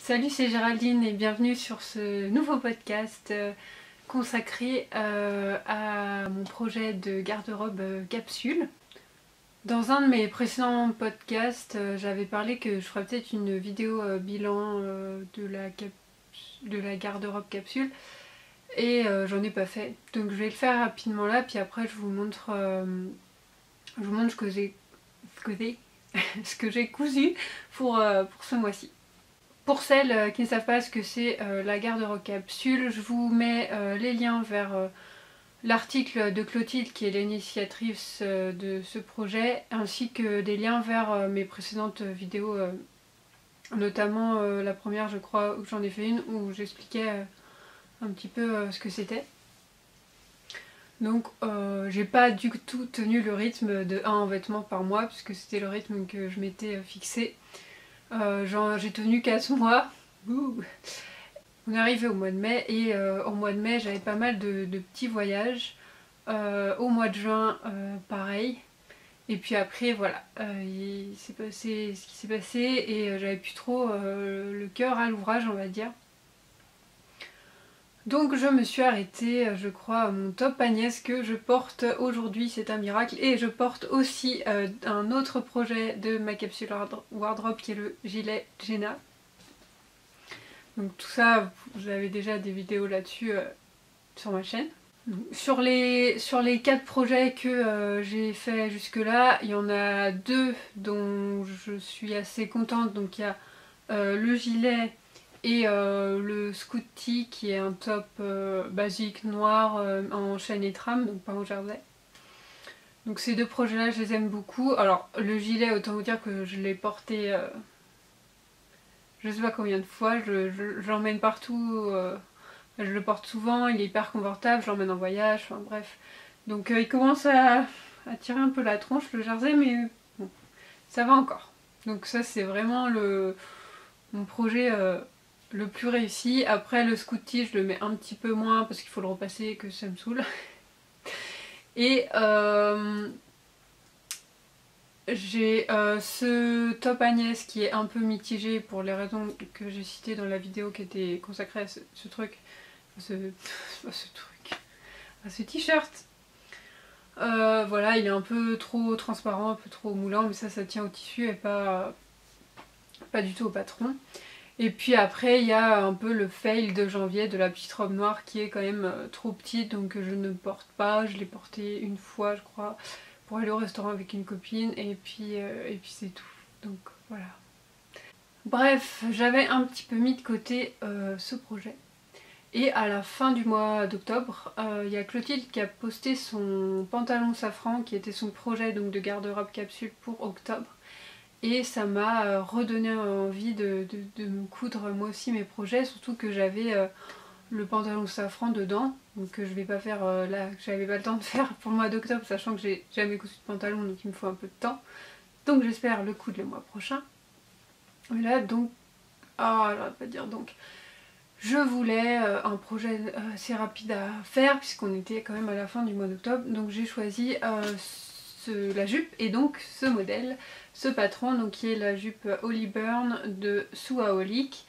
Salut, c'est Géraldine et bienvenue sur ce nouveau podcast consacré à mon projet de garde-robe capsule. Dans un de mes précédents podcasts, j'avais parlé que je ferais peut-être une vidéo bilan de la garde-robe capsule et j'en ai pas fait. Donc je vais le faire rapidement là, puis après je vous montre ce que j'ai cousu pour ce mois-ci. Pour celles qui ne savent pas ce que c'est la garde-robe capsule, je vous mets les liens vers l'article de Clotilde qui est l'initiatrice de ce projet, ainsi que des liens vers mes précédentes vidéos, notamment la première je crois où j'en ai fait une où j'expliquais un petit peu ce que c'était. Donc j'ai pas du tout tenu le rythme de 1 vêtement par mois puisque c'était le rythme que je m'étais fixé. J'ai tenu 4 mois. Ouh. On est arrivé au mois de mai et au mois de mai j'avais pas mal de petits voyages. Au mois de juin pareil. Et puis après voilà, il s'est passé ce qui s'est passé et j'avais plus trop le cœur à l'ouvrage on va dire. Donc je me suis arrêtée, je crois, à mon top Agnès que je porte aujourd'hui, c'est un miracle. Et je porte aussi un autre projet de ma capsule wardrobe qui est le gilet Jenna. Donc tout ça, j'avais déjà des vidéos là-dessus sur ma chaîne. Donc, sur les 4 projets que j'ai fait jusque là, il y en a 2 dont je suis assez contente. Donc il y a le gilet et le Scoot Tee qui est un top basique noir en chaîne et trame, donc pas en jersey. Donc ces deux projets là je les aime beaucoup. Alors le gilet, autant vous dire que je l'ai porté je sais pas combien de fois, je l'emmène partout, je le porte souvent, il est hyper confortable, je l'emmène en voyage, enfin bref. Donc il commence à tirer un peu la tronche le jersey, mais bon, ça va encore. Donc ça c'est vraiment mon projet le plus réussi. Après le Scoot Tee je le mets un petit peu moins parce qu'il faut le repasser que ça me saoule. Et j'ai ce top Agnès qui est un peu mitigé pour les raisons que j'ai citées dans la vidéo qui était consacrée à ce truc, à ce t-shirt. Voilà, il est un peu trop transparent, un peu trop moulant, mais ça tient au tissu et pas du tout au patron. Et puis après il y a un peu le fail de janvier de la petite robe noire qui est quand même trop petite, donc je ne porte pas. Je l'ai portée une fois je crois pour aller au restaurant avec une copine et puis c'est tout. Donc voilà. Bref, j'avais un petit peu mis de côté ce projet. Et à la fin du mois d'octobre, il y a Clotilde qui a posté son pantalon safran qui était son projet donc de garde-robe capsule pour octobre. Et ça m'a redonné envie de me coudre moi aussi mes projets, surtout que j'avais le pantalon safran dedans, donc je vais pas faire là, j'avais pas le temps de faire pour le mois d'octobre, sachant que j'ai jamais cousu de pantalon, donc il me faut un peu de temps. Donc j'espère le coudre le mois prochain. Et là donc, j'aurais pas dire donc, je voulais un projet assez rapide à faire puisqu'on était quand même à la fin du mois d'octobre, donc j'ai choisi la jupe et donc ce modèle, ce patron, donc qui est la jupe Holly Burn de Suaolic.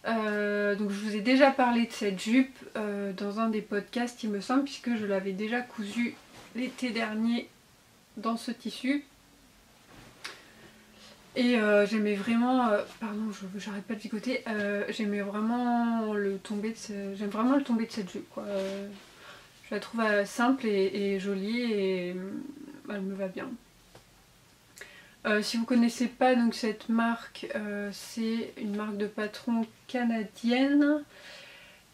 Donc je vous ai déjà parlé de cette jupe dans un des podcasts il me semble, puisque je l'avais déjà cousue l'été dernier dans ce tissu. Et j'aimais vraiment, pardon j'arrête pas de picoter, j'aimais vraiment j'aime vraiment le tombé de cette jupe quoi. Je la trouve simple et jolie et elle me va bien. Si vous connaissez pas donc cette marque, c'est une marque de patron canadienne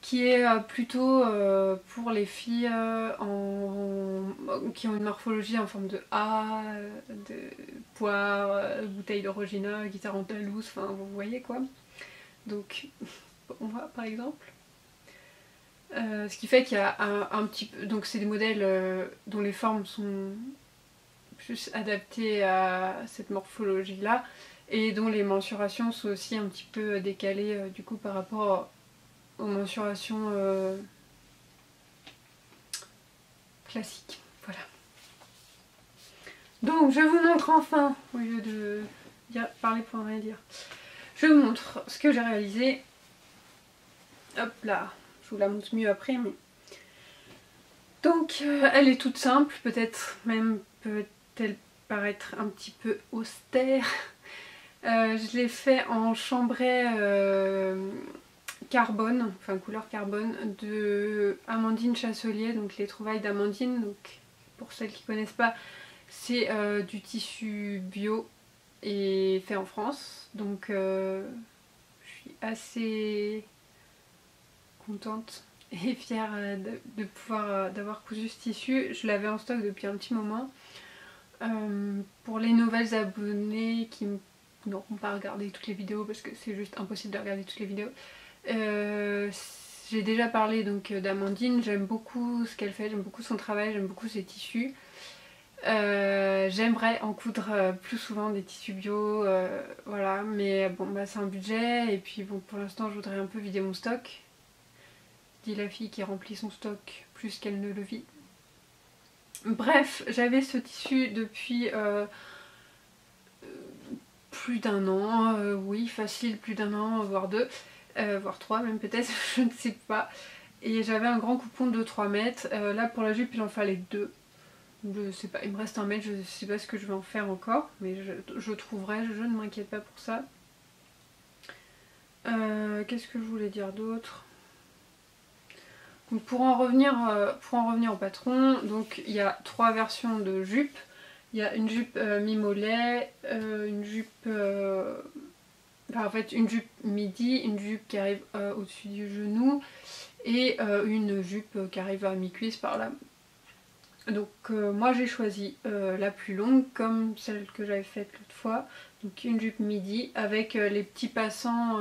qui est plutôt pour les filles qui ont une morphologie en forme de A, de poire, bouteille d'orangina, guitare en talouse, enfin vous voyez quoi. Donc on voit par exemple. Ce qui fait qu'il y a un petit peu, donc c'est des modèles dont les formes sont plus adaptées à cette morphologie là et dont les mensurations sont aussi un petit peu décalées du coup par rapport aux mensurations classiques. Voilà. Donc je vous montre enfin, au lieu de parler pour rien dire, je vous montre ce que j'ai réalisé. Hop là, je vous la montre mieux après. Mais... Donc elle est toute simple, peut-être même peut-elle paraître un petit peu austère. Je l'ai fait en chambray carbone, enfin couleur carbone, de Amandine Chasselier, donc les trouvailles d'Amandine. Donc pour celles qui ne connaissent pas, c'est du tissu bio et fait en France. Donc je suis assez contente et fière de pouvoir d'avoir cousu ce tissu. Je l'avais en stock depuis un petit moment. Pour les nouvelles abonnées qui n'auront pas regardé toutes les vidéos parce que c'est juste impossible de regarder toutes les vidéos, j'ai déjà parlé donc d'Amandine. J'aime beaucoup ce qu'elle fait, j'aime beaucoup son travail, j'aime beaucoup ses tissus. J'aimerais en coudre plus souvent des tissus bio, voilà, mais bon bah c'est un budget et puis bon pour l'instant je voudrais un peu vider mon stock. Dit la fille qui remplit son stock plus qu'elle ne le vit. Bref, j'avais ce tissu depuis plus d'un an, oui facile plus d'un an, voire deux, voire trois même peut-être, je ne sais pas. Et j'avais un grand coupon de 3 mètres, là pour la jupe il en fallait 2. Je sais pas, il me reste 1 mètre, je sais pas ce que je vais en faire encore, mais je trouverai, je ne m'inquiète pas pour ça. Qu'est-ce que je voulais dire d'autre? Donc pour en revenir au patron, donc il y a 3 versions de jupe. Il y a une jupe mi-mollet, une jupe, enfin, en fait une jupe midi, une jupe qui arrive au-dessus du genou et une jupe qui arrive à mi-cuisse par là. Donc moi j'ai choisi la plus longue comme celle que j'avais faite l'autre fois, donc une jupe midi avec les petits passants,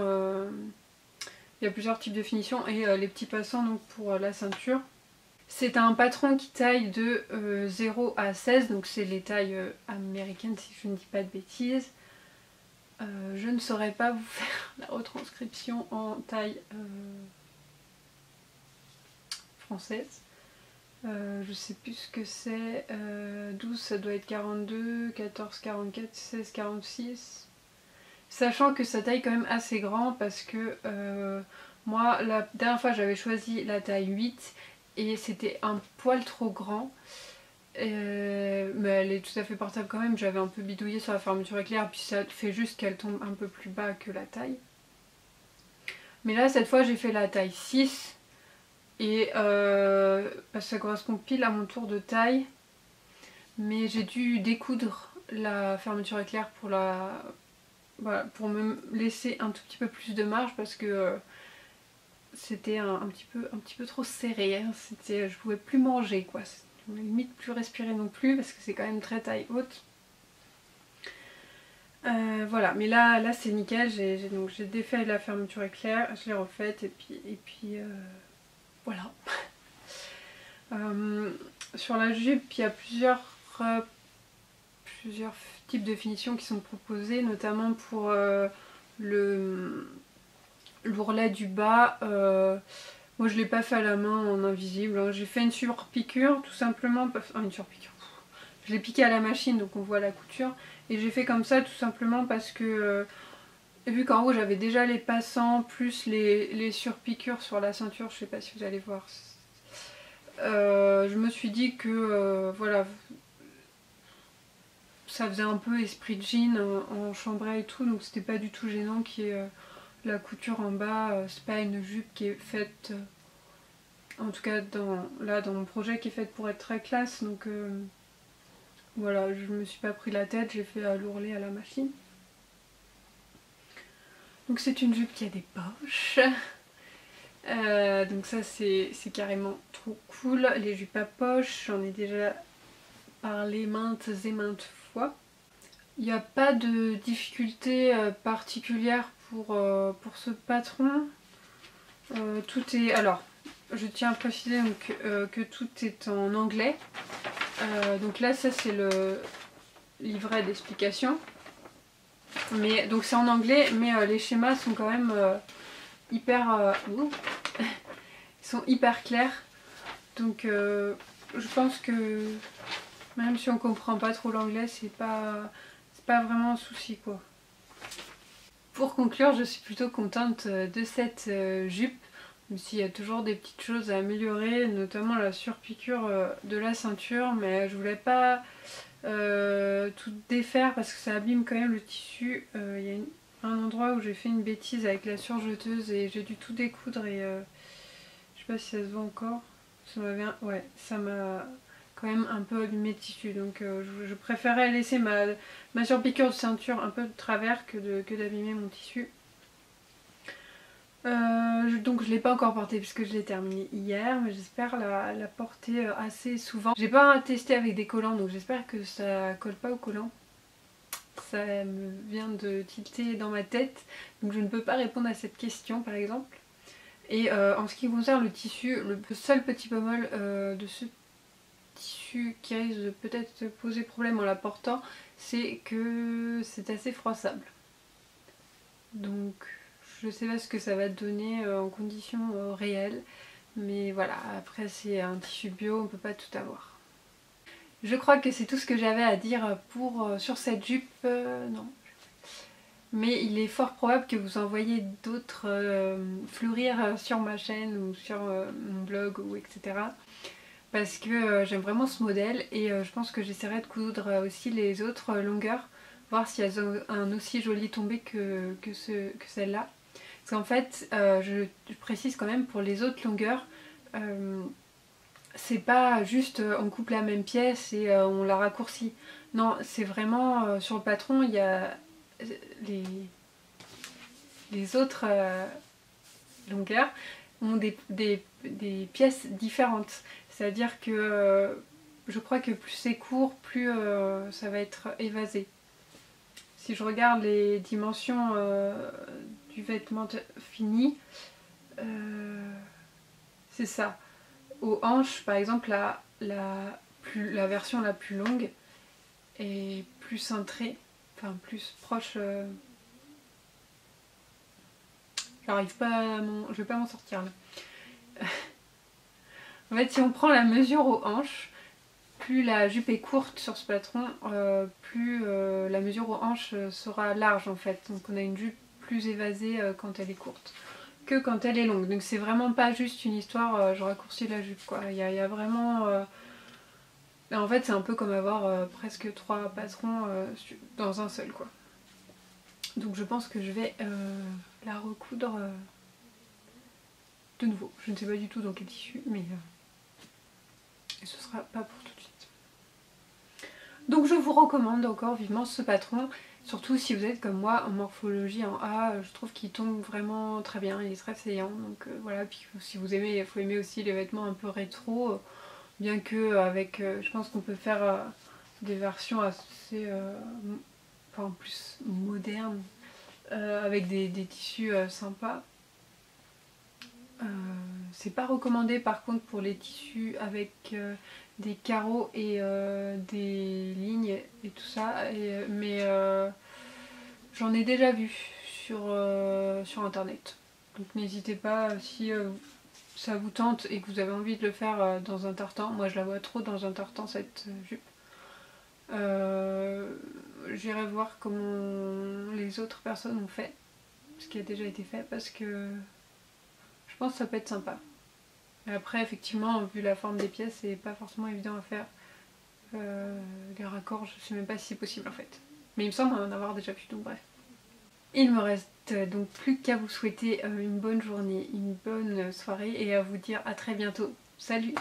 il y a plusieurs types de finition et les petits passants donc pour la ceinture. C'est un patron qui taille de 0 à 16, donc c'est les tailles américaines si je ne dis pas de bêtises. Je ne saurais pas vous faire la retranscription en taille française. Je sais plus ce que c'est, 12 ça doit être 42, 14 44, 16 46. Sachant que ça taille quand même assez grand parce que moi la dernière fois j'avais choisi la taille 8 et c'était un poil trop grand. Mais elle est tout à fait portable quand même, j'avais un peu bidouillé sur la fermeture éclair puis ça fait juste qu'elle tombe un peu plus bas que la taille. Mais là cette fois j'ai fait la taille 6. Et parce que ça correspond pile à mon tour de taille. Mais j'ai dû découdre la fermeture éclair pour voilà, pour me laisser un tout petit peu plus de marge parce que c'était un petit peu trop serré. Hein. Je pouvais plus manger quoi. Je pouvais limite plus respirer non plus parce que c'est quand même très taille haute. Voilà, mais là c'est nickel. J'ai défait la fermeture éclair, je l'ai refaite et puis voilà. Sur la jupe, il y a plusieurs types de finitions qui sont proposées, notamment pour l'ourlet du bas. Moi je ne l'ai pas fait à la main en invisible, hein. J'ai fait une surpiqûre tout simplement, une surpiqûre. Je l'ai piqué à la machine donc on voit la couture et j'ai fait comme ça tout simplement parce que vu qu'en haut j'avais déjà les passants plus les surpiqûres sur la ceinture, je sais pas si vous allez voir. Je me suis dit que voilà, ça faisait un peu esprit de jean en chambray et tout, donc c'était pas du tout gênant qu'il y ait la couture en bas. C'est pas une jupe qui est faite, en tout cas dans mon projet, qui est faite pour être très classe, donc voilà, je me suis pas pris la tête, j'ai fait à l'ourlet à la machine. Donc c'est une jupe qui a des poches. Donc ça c'est carrément trop cool. Les jupes à poche, j'en ai déjà parlé maintes et maintes fois. Il n'y a pas de difficulté particulière pour ce patron. Tout est... Alors, je tiens à préciser donc, que tout est en anglais. Donc là ça c'est le livret d'explication. Mais donc c'est en anglais, mais les schémas sont quand même hyper... ils sont hyper clairs. Donc je pense que même si on comprend pas trop l'anglais, c'est pas vraiment un souci quoi. Pour conclure, je suis plutôt contente de cette jupe, même s'il y a toujours des petites choses à améliorer, notamment la surpiqûre de la ceinture, mais je voulais pas tout défaire parce que ça abîme quand même le tissu. Il y a un endroit où j'ai fait une bêtise avec la surjeteuse et j'ai dû tout découdre et je sais pas si ça se voit encore. Ouais, ça m'a quand même un peu abîmé le tissu, donc je préférais laisser ma surpiqûre de ceinture un peu de travers que d'abîmer mon tissu. Donc je l'ai pas encore porté puisque je l'ai terminé hier, mais j'espère la porter assez souvent. J'ai pas testé avec des collants, donc j'espère que ça colle pas aux collants. Ça me vient de tilter dans ma tête, donc je ne peux pas répondre à cette question par exemple. Et en ce qui concerne le tissu, le seul petit bémol de ce tissu qui risque de peut-être poser problème en la portant, c'est que c'est assez froissable. Donc je sais pas ce que ça va donner en conditions réelles, mais voilà, après c'est un tissu bio, on peut pas tout avoir. Je crois que c'est tout ce que j'avais à dire sur cette jupe, non. Mais il est fort probable que vous envoyiez d'autres fleurir sur ma chaîne ou sur mon blog ou etc. Parce que j'aime vraiment ce modèle et je pense que j'essaierai de coudre aussi les autres longueurs, voir si elles ont un aussi joli tombé que celle-là. Parce qu'en fait, je précise quand même pour les autres longueurs, c'est pas juste on coupe la même pièce et on la raccourcit. Non, c'est vraiment sur le patron, il y a les autres longueurs ont des pièces différentes. C'est-à-dire que je crois que plus c'est court, plus ça va être évasé. Si je regarde les dimensions du vêtement fini, c'est ça. Aux hanches, par exemple, la version la plus longue est plus cintrée, enfin plus proche. J'arrive pas je vais pas m'en sortir là. En fait, si on prend la mesure aux hanches, plus la jupe est courte sur ce patron, plus la mesure aux hanches sera large en fait. Donc on a une jupe plus évasée quand elle est courte que quand elle est longue. Donc c'est vraiment pas juste une histoire je raccourcis la jupe quoi. Il y a vraiment... En fait c'est un peu comme avoir presque 3 patrons dans un seul quoi. Donc je pense que je vais la recoudre de nouveau. Je ne sais pas du tout dans quel tissu, mais ce sera pas pour tout de suite. Donc je vous recommande encore vivement ce patron, surtout si vous êtes comme moi en morphologie en A, je trouve qu'il tombe vraiment très bien, il est très saillant, donc voilà. Puis si vous aimez, il faut aimer aussi les vêtements un peu rétro, bien que avec, je pense qu'on peut faire des versions assez, enfin plus modernes, avec des tissus sympas. C'est pas recommandé par contre pour les tissus avec des carreaux et des lignes et tout ça, mais j'en ai déjà vu sur internet. Donc n'hésitez pas si ça vous tente et que vous avez envie de le faire dans un tartan. Moi je la vois trop dans un tartan cette jupe. J'irai voir comment les autres personnes ont fait, ce qui a déjà été fait, parce que je pense que ça peut être sympa. Et après, effectivement, vu la forme des pièces, c'est pas forcément évident à faire. Les raccords, je sais même pas si c'est possible en fait. Mais il me semble en avoir déjà vu, donc bref. Il me reste donc plus qu'à vous souhaiter une bonne journée, une bonne soirée et à vous dire à très bientôt. Salut!